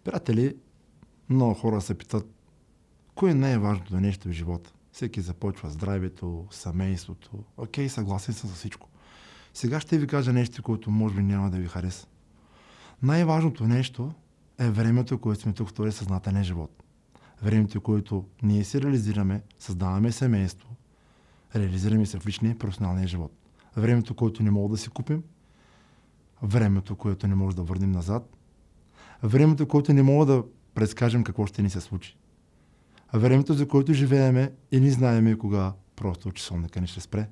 Приятели, много хора се питат, кое е най-важното нещо в живота? Всеки започва здравето, семейството. Окей, съгласен съм за всичко. Сега ще ви кажа нещо, което може би няма да ви хареса. Най-важното нещо е времето, което сме тук в този съзнателен живот. Времето, което ние се реализираме, създаваме семейство, реализираме се в личния и професионалния живот. Времето, което не мога да си купим, времето, което не може да върнем назад, времето, което не мога да предскажем какво ще ни се случи. Времето, за което живееме и не знаеме кога просто часовника ни ще спре.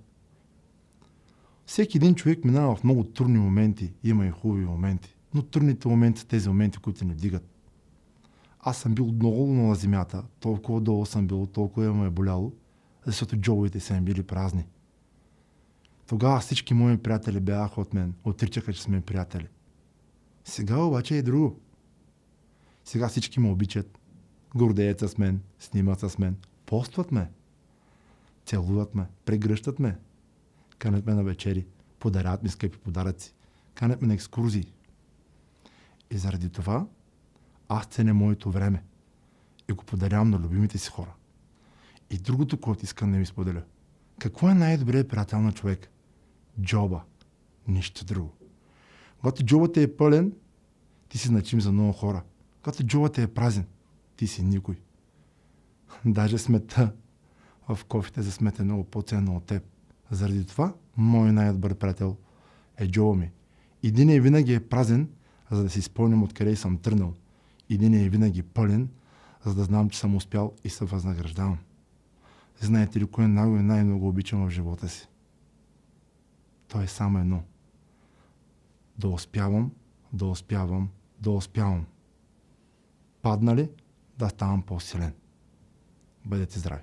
Всеки един човек минава в много трудни моменти, има и хубави моменти, но трудните моменти са тези моменти, които ни вдигат. Аз съм бил много на земята, толкова долу съм бил, толкова ме е боляло, защото джобовете са ми били празни. Тогава всички мои приятели бяха от мен, отричаха, че сме приятели. Сега обаче е друго. Сега всички ме обичат, гордеят с мен, снимат с мен, постват ме, целуват ме, прегръщат ме, канят ме на вечери, подаряват ми скъпи подаръци, канят ме на екскурзии. И заради това аз ценя моето време и го подарявам на любимите си хора. И другото, което искам да ми споделя. Какво е най-добрият приятел на човек? Джоба. Нищо друго. Когато джобът е пълен, ти си значим за много хора. Когато джобът е празен, ти си никой. Даже смета в кофите за смет е много по-ценно от теб. Заради това, мой най-добър приятел е джоба ми. Един е винаги е празен, за да си спомням откъде съм тръгнал. Един е винаги пълен, за да знам, че съм успял и се възнаграждавам. Знаете ли кое най-много обичам в живота си? То е само едно. Да успявам, да успявам, да успявам. Падна ли, да ставам по-силен. Бъдете здрави!